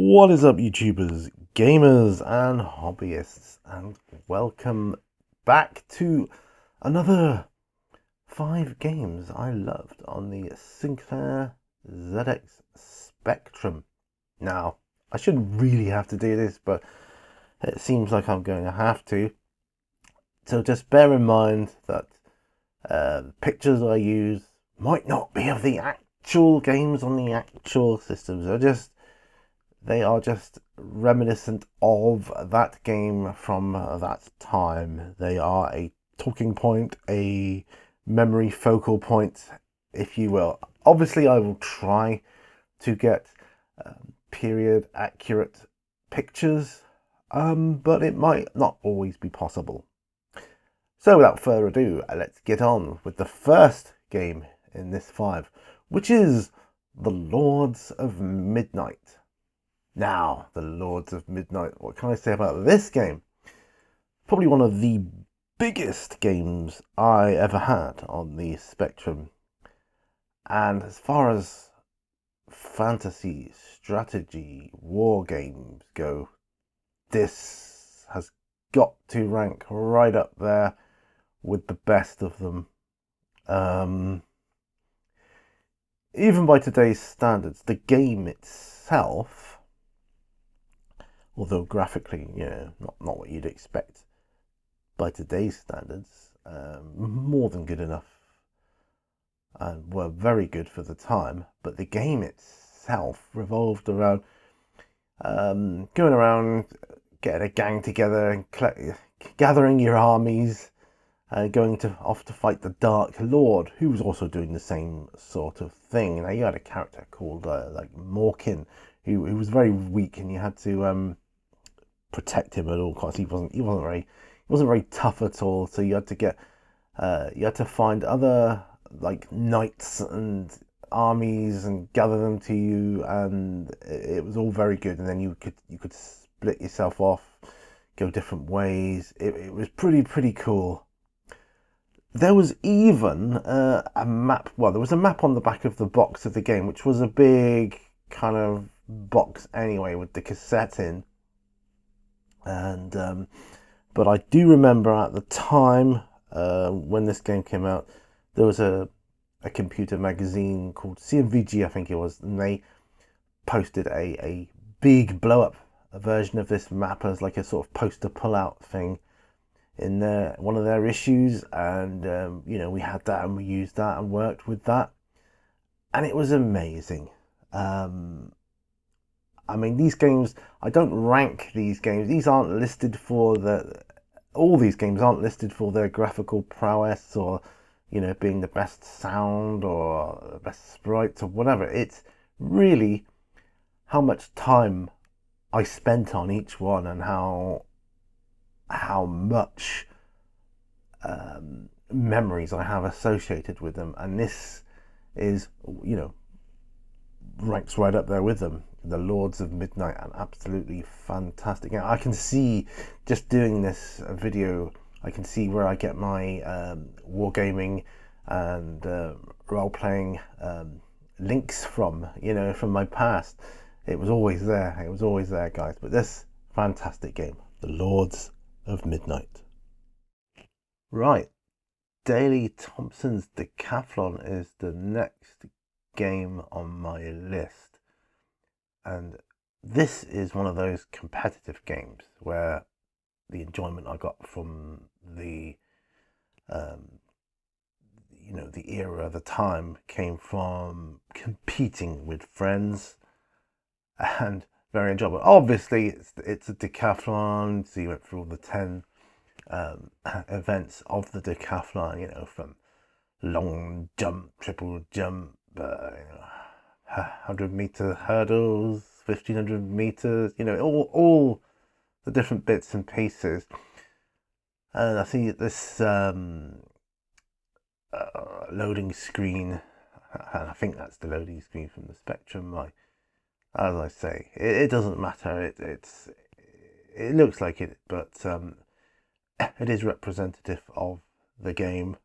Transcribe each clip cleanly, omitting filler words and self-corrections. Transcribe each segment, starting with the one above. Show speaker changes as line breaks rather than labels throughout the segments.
What is up, YouTubers, gamers, and hobbyists, and welcome back to another 5 games I loved on the Sinclair ZX Spectrum. Now, I shouldn't really have to do this, but it seems like I'm going to have to. So just bear in mind that the pictures I use might not be of the actual games on the actual systems. They are just reminiscent of that game from that time. They are a talking point, a memory focal point, if you will. Obviously, I will try to get period accurate pictures, but it might not always be possible. So without further ado, let's get on with the first game in this 5, which is The Lords of Midnight. Now, The Lords of Midnight, what can I say about this game? Probably one of the biggest games I ever had on the Spectrum. And as far as fantasy, strategy, war games go, this has got to rank right up there with the best of them. Even by today's standards, the game itself, although graphically, not what you'd expect by today's standards, more than good enough, and were very good for the time. But the game itself revolved around going around, getting a gang together, and gathering your armies, and going off to fight the Dark Lord, who was also doing the same sort of thing. Now, you had a character called like Morkin, who was very weak, and you had to protect him at all costs. He wasn't very tough at all. So you had to find other like knights and armies and gather them to you, and it was all very good. And then you could split yourself off, go different ways. It was pretty cool. There was even a map. Well, there was a map on the back of the box of the game, which was a big kind of box anyway, with the cassette in. And but I do remember at the time when this game came out, there was a computer magazine called CMVG, I think it was, and they posted a big blow-up version of this map as like a sort of poster pull-out thing in one of their issues. And we had that, and we used that and worked with that, and it was amazing. I mean, these games, I don't rank these games. These aren't listed for all these games aren't listed for their graphical prowess, or, being the best sound or the best sprites or whatever. It's really how much time I spent on each one, and how much memories I have associated with them. And this is, ranks right up there with them. The Lords of Midnight, an absolutely fantastic game. I can see, just doing this video, I can see where I get my wargaming and role-playing links from, from my past. It was always there, guys. But this fantastic game, The Lords of Midnight. Right, Daley Thompson's Decathlon is the next game on my list, and this is one of those competitive games where the enjoyment I got from the the era, the time, came from competing with friends, and very enjoyable. Obviously, it's a decathlon, so you went through all the 10 events of the decathlon, from long jump, triple jump, 100-meter hurdles, 1500 meters, all the different bits and pieces. And I see this loading screen, and I think that's the loading screen from the Spectrum. As I say, it doesn't matter. It looks like it, but it is representative of the game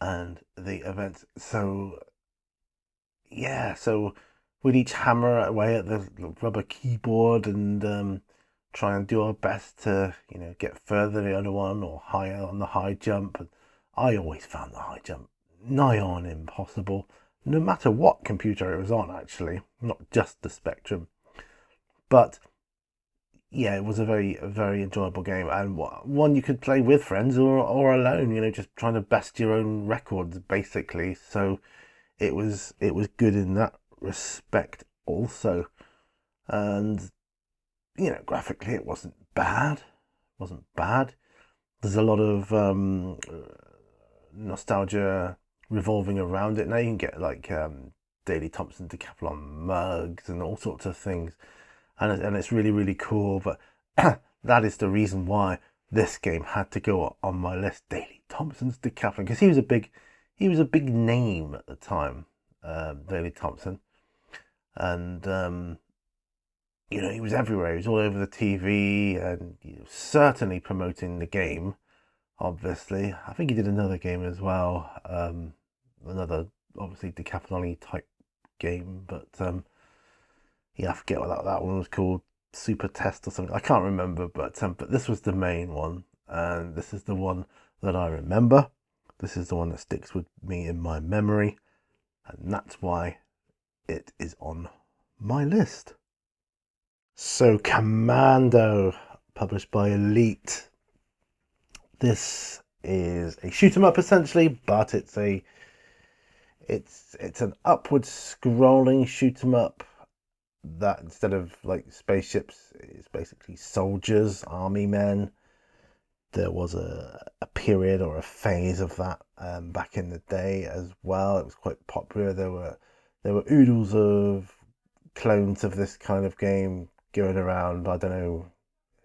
and the events. So we'd each hammer away at the rubber keyboard and try and do our best to, get further than the other one or higher on the high jump. And I always found the high jump nigh on impossible, no matter what computer it was on, actually, not just the Spectrum. But yeah, it was a very enjoyable game, and one you could play with friends or alone. Just trying to best your own records, basically. So it was good in that respect, also. And graphically, it wasn't bad. Wasn't bad. There's a lot of nostalgia revolving around it. Now you can get like Daley Thompson Decathlon mugs and all sorts of things, and it's really cool. But that is the reason why this game had to go on my list. Daley Thompson's Decathlon, because he was a big name at the time, Daley Thompson, and he was everywhere. He was all over the TV and certainly promoting the game. Obviously, I think he did another game as well. Another obviously decathlon type game, but I forget what that one was called. Super Test or something. I can't remember, but this was the main one, and this is the one that I remember. This is the one that sticks with me in my memory, and that's why it is on my list. So, Commando, published by Elite. This is a shoot 'em up essentially, but it's an upward scrolling shoot 'em up that instead of like spaceships, it's basically soldiers, army men. There was a period or a phase of that back in the day as well. It was quite popular. There were oodles of clones of this kind of game going around. I don't know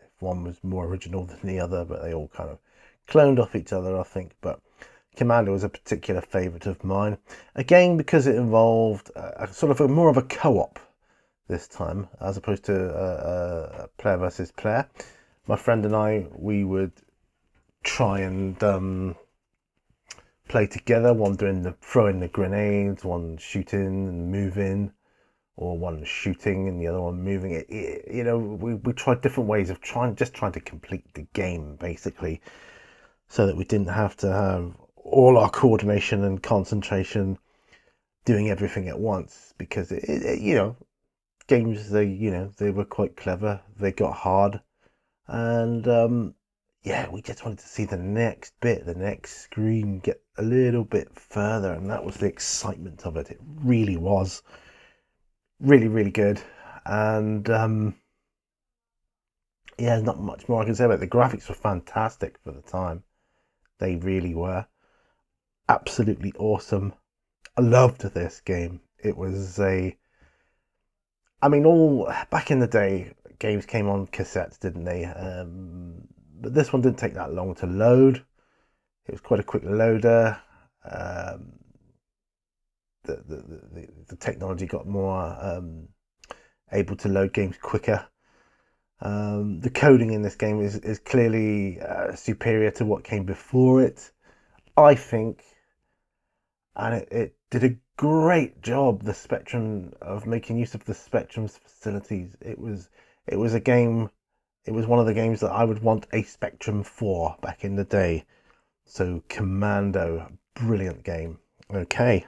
if one was more original than the other, but they all kind of cloned off each other, I think. But Commando was a particular favourite of mine, again because it involved a sort of more of a co-op this time, as opposed to player versus player. My friend and I, we would try and play together, one throwing the grenades, one shooting and moving, or one shooting and the other one moving. We tried different ways of trying to complete the game, basically, so that we didn't have to have all our coordination and concentration doing everything at once, because games, they were quite clever. They got hard, and we just wanted to see the next bit, the next screen get a little bit further, and that was the excitement of it. It really was really good. And not much more I can say about it. The graphics were fantastic for the time. They really were absolutely awesome. I loved this game. It was all back in the day, games came on cassettes, didn't they? But this one didn't take that long to load. It was quite a quick loader. The technology got more able to load games quicker. The coding in this game is clearly superior to what came before it, I think, and it did a great job. The Spectrum, of making use of the Spectrum's facilities. It was a game. It was one of the games that I would want a Spectrum for back in the day. So Commando, brilliant game. Okay.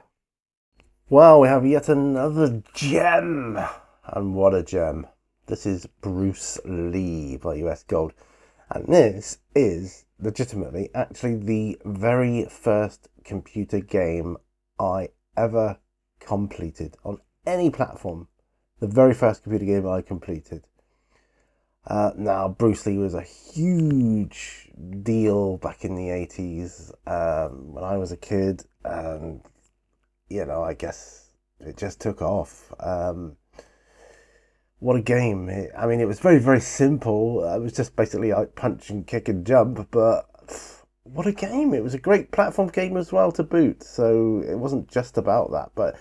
Well, we have yet another gem, and what a gem. This is Bruce Lee by US Gold, and this is legitimately actually the very first computer game I ever completed on any platform. The very first computer game I completed. Now, Bruce Lee was a huge deal back in the 80s when I was a kid, and I guess it just took off. What a game. It was very simple. It was just basically like punch and kick and jump, but what a game. It was a great platform game as well to boot, so it wasn't just about that. But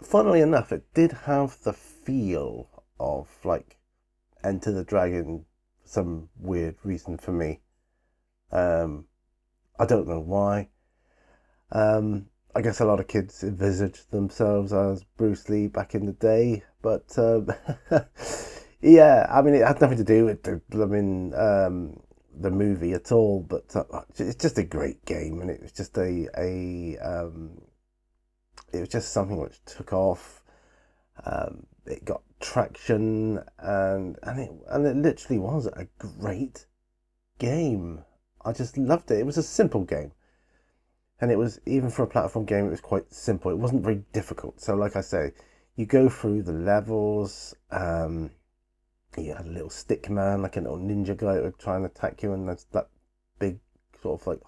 funnily enough, it did have the feel of like Enter the Dragon for some weird reason for me. I don't know why. I guess a lot of kids envisaged themselves as Bruce Lee back in the day, but yeah, I mean, it had nothing to do with the movie at all. But it's just a great game, and it was just it was just something which took off. It got traction, and it literally was a great game. I just loved it. It was a simple game. And it was, even for a platform game, it was quite simple. It wasn't very difficult. So like I say, you go through the levels. You had a little stick man, like a little ninja guy that would try and attack you, and there's that big sort of like,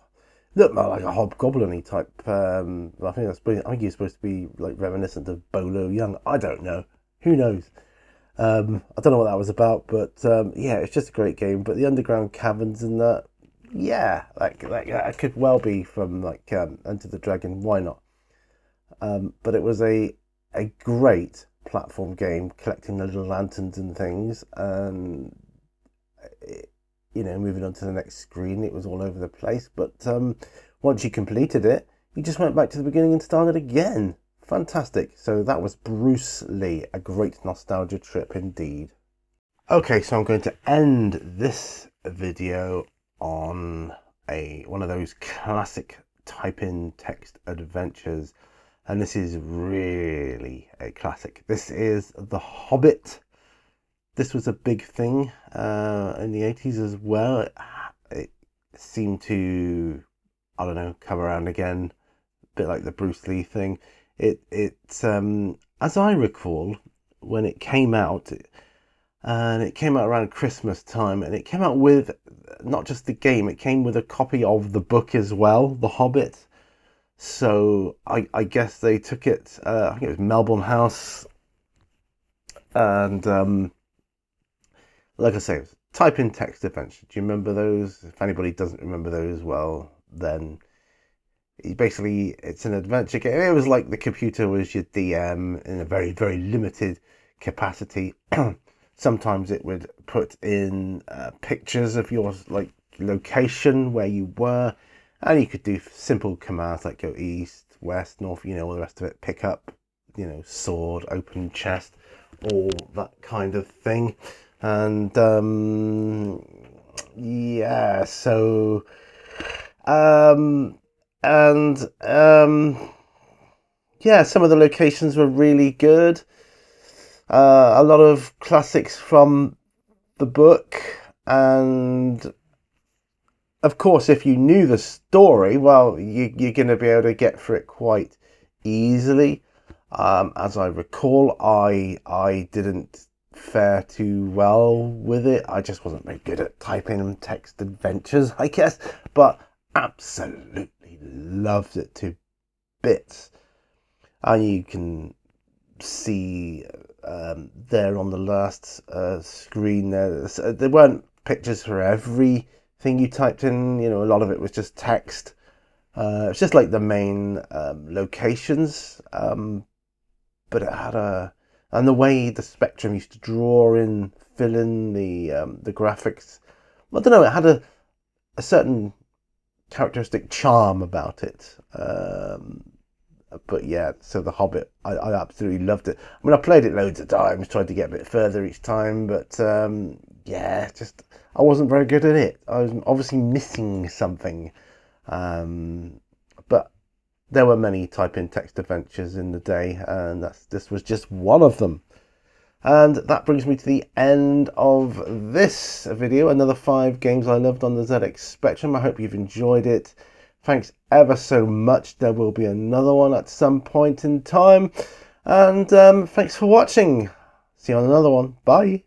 looked more like a hobgoblin-y type. I think he's supposed to be like reminiscent of Bolo Young. I don't know. Who knows? I don't know what that was about, but yeah, it's just a great game. But the underground caverns and that, yeah, like that could well be from like Enter the Dragon. Why not? But it was a great platform game, collecting the little lanterns and things, and moving on to the next screen. It was all over the place, but once you completed it, you just went back to the beginning and started again. Fantastic. So that was Bruce Lee, a great nostalgia trip indeed. Okay, so I'm going to end this video on one of those classic type-in text adventures, and this is really a classic. This is The Hobbit. This was a big thing in the 80s as well. It seemed to, I don't know, come around again, a bit like the Bruce Lee thing. As I recall, when it came out, and it came out around Christmas time, and it came out with not just the game, it came with a copy of the book as well, The Hobbit. So I guess they took it, I think it was Melbourne House, and like I say, it was type-in text adventure. Do you remember those? If anybody doesn't remember those, well, then it's an adventure game. It was like the computer was your DM in a very, very limited capacity. Sometimes it would put in pictures of your like location where you were, and you could do simple commands like go east, west, north, all the rest of it. Pick up, sword, open chest, all that kind of thing. And yeah, so yeah, some of the locations were really good. A lot of classics from the book, and of course, if you knew the story, well, you're going to be able to get through it quite easily. As I recall, I didn't fare too well with it. I just wasn't very good at typing text adventures, I guess, but absolutely loved it to bits. And you can see there on the last screen there weren't pictures for everything you typed in. A lot of it was just text. It's just like the main locations, but it had and the way the Spectrum used to draw in, fill in the graphics. I don't know, it had a certain characteristic charm about it. But yeah, so The Hobbit, I absolutely loved it. I mean, I played it loads of times, tried to get a bit further each time, but yeah, just I wasn't very good at it. I was obviously missing something. But there were many type-in text adventures in the day, and this was just one of them. And that brings me to the end of this video. Another 5 games I loved on the ZX Spectrum. I hope you've enjoyed it. Thanks ever so much. There will be another one at some point in time. And thanks for watching. See you on another one. Bye.